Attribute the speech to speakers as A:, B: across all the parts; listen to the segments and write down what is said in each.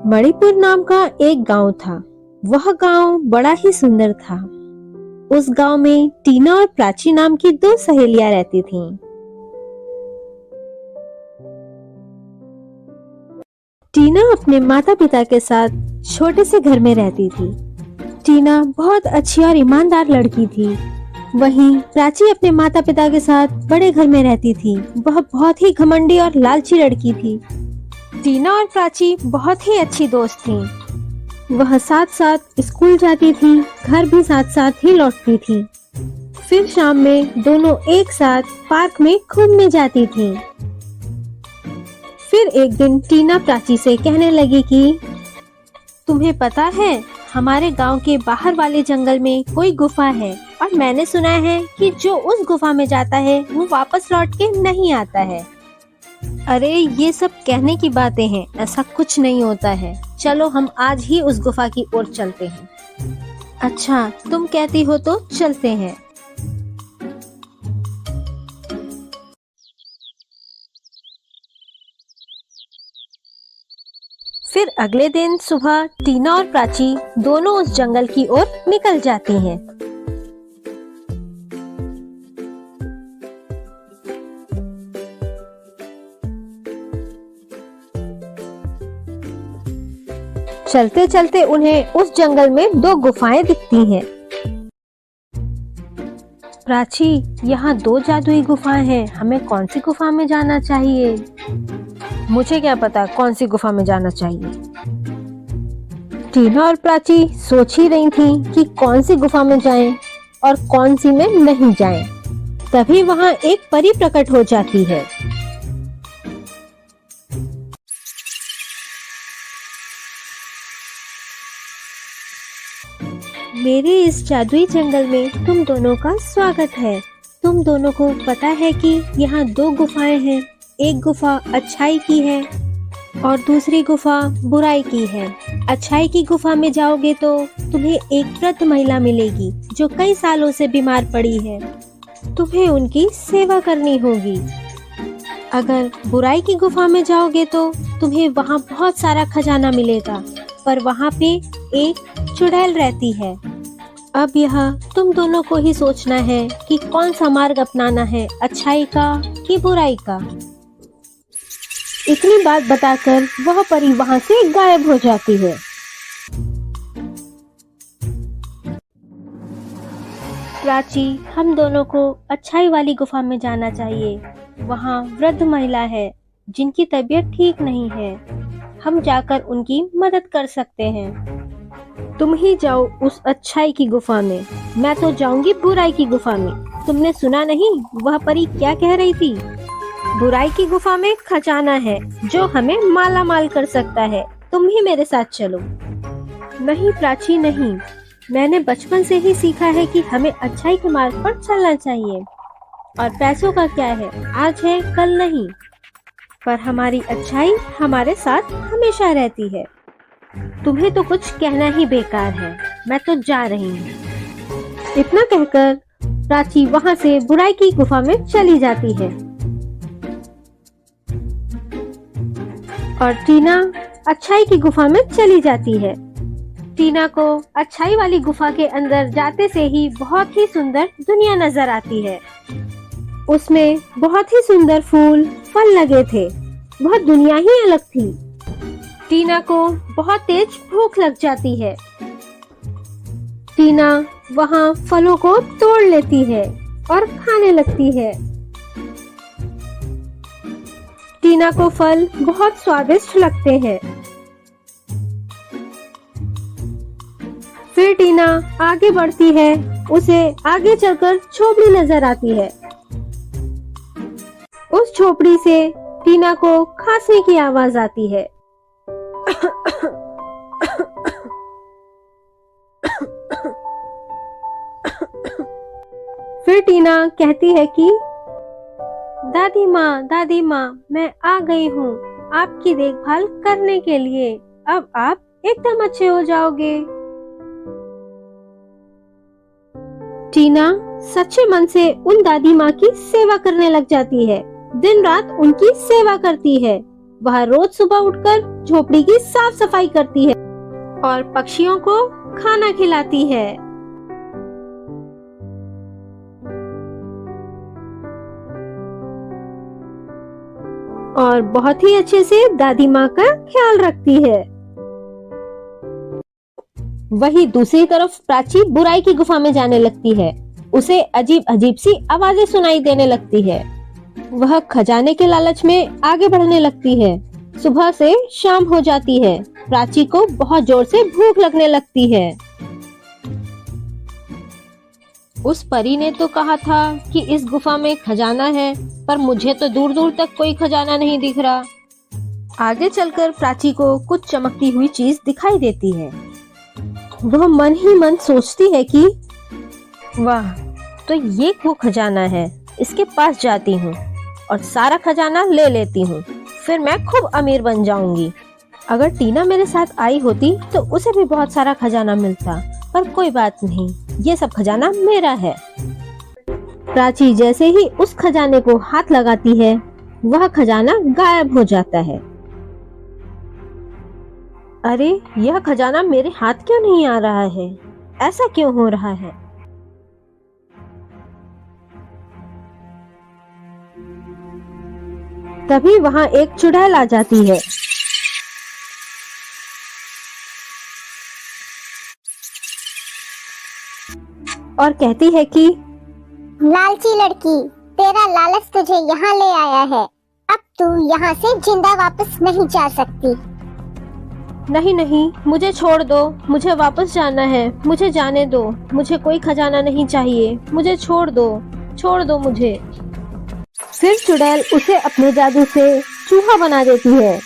A: मणिपुर नाम का एक गांव था। वह गांव बड़ा ही सुंदर था। उस गांव में टीना और प्राची नाम की दो सहेलियां रहती थीं। टीना अपने माता पिता के साथ छोटे से घर में रहती थी। टीना बहुत अच्छी और ईमानदार लड़की थी। वहीं प्राची अपने माता पिता के साथ बड़े घर में रहती थी। वह बहुत ही घमंडी और लालची लड़की थी। टीना और प्राची बहुत ही अच्छी दोस्त थीं। वह साथ साथ स्कूल जाती थी, घर भी साथ साथ ही लौटती थी। फिर शाम में दोनों एक साथ पार्क में घूमने जाती थीं। फिर एक दिन टीना प्राची से कहने लगी कि तुम्हें पता है, हमारे गांव के बाहर वाले जंगल में कोई गुफा है और मैंने सुना है कि जो उस गुफा में जाता है वो वापस लौट के नहीं आता है। अरे ये सब कहने की बातें हैं, ऐसा कुछ नहीं होता है। चलो हम आज ही उस गुफा की ओर चलते हैं। अच्छा तुम कहती हो तो चलते हैं। फिर अगले दिन सुबह टीना और प्राची दोनों उस जंगल की ओर निकल जाती हैं। चलते चलते उन्हें उस जंगल में दो गुफाएं दिखती हैं। प्राची, यहाँ दो जादुई गुफाएं हैं, हमें कौन सी गुफा में जाना चाहिए? मुझे क्या पता कौन सी गुफा में जाना चाहिए। टीना और प्राची सोच ही रही थीं कि कौन सी गुफा में जाएं और कौन सी में नहीं जाएं। तभी वहाँ एक परी प्रकट हो जाती है। मेरे इस जादुई जंगल में तुम दोनों का स्वागत है। तुम दोनों को पता है कि यहाँ दो गुफाएं हैं। एक गुफा अच्छाई की है और दूसरी गुफा बुराई की है। अच्छाई की गुफा में जाओगे तो तुम्हें एक वृद्ध महिला मिलेगी जो कई सालों से बीमार पड़ी है। तुम्हें उनकी सेवा करनी होगी। अगर बुराई की गुफा में जाओगे तो तुम्हें वहाँ बहुत सारा खजाना मिलेगा, पर वहाँ पे एक चुड़ैल रहती है। अब यह तुम दोनों को ही सोचना है कि कौन सा मार्ग अपनाना है, अच्छाई का कि बुराई का। इतनी बात बताकर वह परी वहाँ से गायब हो जाती है। प्राची, हम दोनों को अच्छाई वाली गुफा में जाना चाहिए। वहाँ वृद्ध महिला है जिनकी तबीयत ठीक नहीं है। हम जाकर उनकी मदद कर सकते हैं। तुम ही जाओ उस अच्छाई की गुफा में, मैं तो जाऊंगी बुराई की गुफा में। तुमने सुना नहीं वह परी क्या कह रही थी? बुराई की गुफा में खजाना है जो हमें माला माल कर सकता है। तुम ही मेरे साथ चलो। नहीं प्राची नहीं, मैंने बचपन से ही सीखा है कि हमें अच्छाई के मार्ग पर चलना चाहिए। और पैसों का क्या है, आज है कल नहीं, पर हमारी अच्छाई हमारे साथ हमेशा रहती है। तुम्हें तो कुछ कहना ही बेकार है, मैं तो जा रही हूँ। इतना कहकर प्राची वहाँ से बुराई की गुफा में चली जाती है और टीना अच्छाई की गुफा में चली जाती है। टीना को अच्छाई वाली गुफा के अंदर जाते से ही बहुत ही सुंदर दुनिया नजर आती है। उसमें बहुत ही सुंदर फूल फल लगे थे। वह दुनिया ही अलग थी। टीना को बहुत तेज भूख लग जाती है। टीना वहाँ फलों को तोड़ लेती है और खाने लगती है। टीना को फल बहुत स्वादिष्ट लगते हैं। फिर टीना आगे बढ़ती है। उसे आगे चलकर झोपड़ी नजर आती है। उस झोपड़ी से टीना को खांसने की आवाज आती है। फिर टीना कहती है कि दादी माँ, मैं आ गई हूँ आपकी देखभाल करने के लिए। अब आप एकदम अच्छे हो जाओगे। टीना सच्चे मन से उन दादी माँ की सेवा करने लग जाती है। दिन रात उनकी सेवा करती है। वह रोज सुबह उठकर झोपड़ी की साफ सफाई करती है और पक्षियों को खाना खिलाती है। और बहुत ही अच्छे से दादी माँ का ख्याल रखती है। वही दूसरी तरफ प्राची बुराई की गुफा में जाने लगती है। उसे अजीब अजीब सी आवाजें सुनाई देने लगती है। वह खजाने के लालच में आगे बढ़ने लगती है। सुबह से शाम हो जाती है। प्राची को बहुत जोर से भूख लगने लगती है। उस परी ने तो कहा था कि इस गुफा में खजाना है, पर मुझे तो दूर दूर तक कोई खजाना नहीं दिख रहा। आगे चलकर प्राची को कुछ चमकती हुई चीज दिखाई देती है। वह मन ही मन सोचती है कि वाह, तो ये वो खजाना है, इसके पास जाती हूँ और सारा खजाना ले लेती हूँ, फिर मैं खूब अमीर बन जाऊंगी। अगर टीना मेरे साथ आई होती तो उसे भी बहुत सारा खजाना मिलता, पर कोई बात नहीं, ये सब खजाना मेरा है। प्राची जैसे ही उस खजाने को हाथ लगाती है, वह खजाना गायब हो जाता है। अरे, यह खजाना मेरे हाथ क्यों नहीं आ रहा है? ऐसा क्यों हो रहा है? तभी वहां एक चुड़ैल आ जाती है और कहती है कि
B: लालची लड़की, तेरा लालच तुझे यहाँ ले आया है। अब तू यहाँ से जिंदा वापस नहीं जा सकती।
A: नहीं नहीं, मुझे छोड़ दो, मुझे वापस जाना है, मुझे जाने दो, मुझे कोई खजाना नहीं चाहिए, मुझे छोड़ दो मुझे। फिर चुड़ैल उसे अपने जादू से चूहा बना देती है।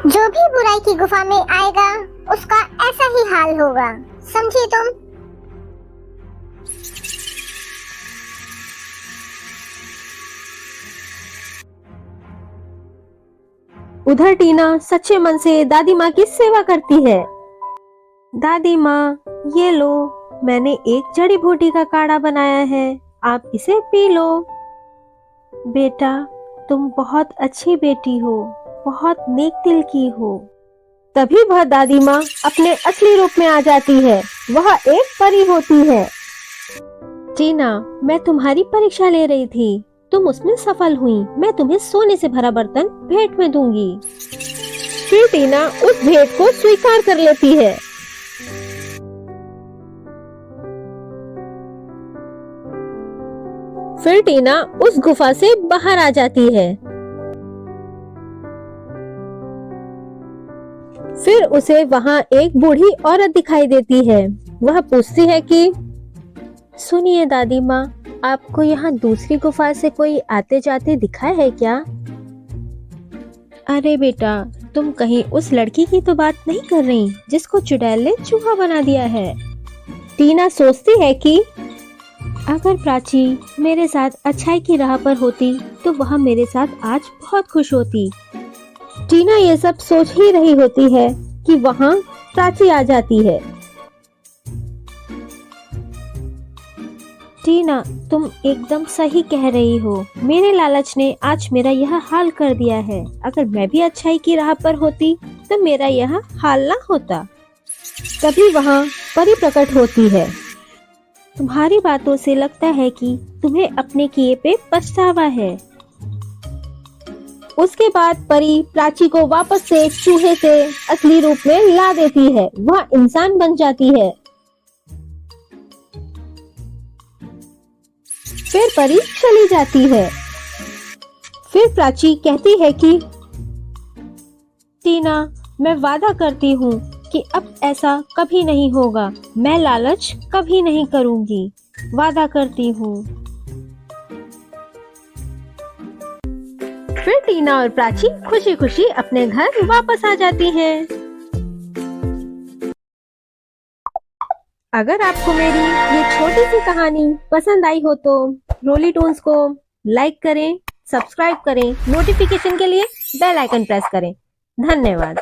B: जो भी बुराई की गुफा में आएगा उसका ऐसा ही हाल होगा, समझी तुम?
A: उधर टीना सच्चे मन से दादी माँ की सेवा करती है। दादी माँ, ये लो, मैंने एक जड़ी बूटी का काढ़ा बनाया है, आप इसे पी लो। बेटा, तुम बहुत अच्छी बेटी हो, बहुत नेक दिल की हो। तभी वह दादी माँ अपने असली रूप में आ जाती है। वह एक परी होती है। टीना, मैं तुम्हारी परीक्षा ले रही थी, तुम उसमें सफल हुई, मैं तुम्हें सोने से भरा बर्तन भेंट में दूंगी। फिर टीना उस भेंट को स्वीकार कर लेती है। फिर टीना उस गुफा से बाहर आ जाती है। फिर उसे वहां एक बूढ़ी औरत दिखाई देती है। वह पूछती है कि सुनिए दादी माँ, आपको यहाँ दूसरी गुफा से कोई आते जाते दिखा है क्या? अरे बेटा, तुम कहीं उस लड़की की तो बात नहीं कर रही जिसको चुड़ैल ने चूहा बना दिया है। टीना सोचती है कि अगर प्राची मेरे साथ अच्छाई की राह पर होती तो वह मेरे साथ आज बहुत खुश होती। टीना ये सब सोच ही रही होती है कि वहाँ प्राची आ जाती है। टीना, तुम एकदम सही कह रही हो, मेरे लालच ने आज मेरा यह हाल कर दिया है। अगर मैं भी अच्छाई की राह पर होती तो मेरा यह हाल ना होता। तभी वहाँ परी प्रकट होती है। तुम्हारी बातों से लगता है कि तुम्हें अपने किए पे पछतावा है। उसके बाद परी प्राची को वापस से चूहे से असली रूप में ला देती है। वह इंसान बन जाती है। फिर परी चली जाती है। फिर प्राची कहती है कि टीना, मैं वादा करती हूँ कि अब ऐसा कभी नहीं होगा। मैं लालच कभी नहीं करूँगी, वादा करती हूँ। फिर टीना और प्राची खुशी खुशी अपने घर वापस आ जाती हैं। अगर आपको मेरी ये छोटी सी कहानी पसंद आई हो तो रोली टून्स को लाइक करें, सब्सक्राइब करें, नोटिफिकेशन के लिए बेल आइकन प्रेस करें। धन्यवाद।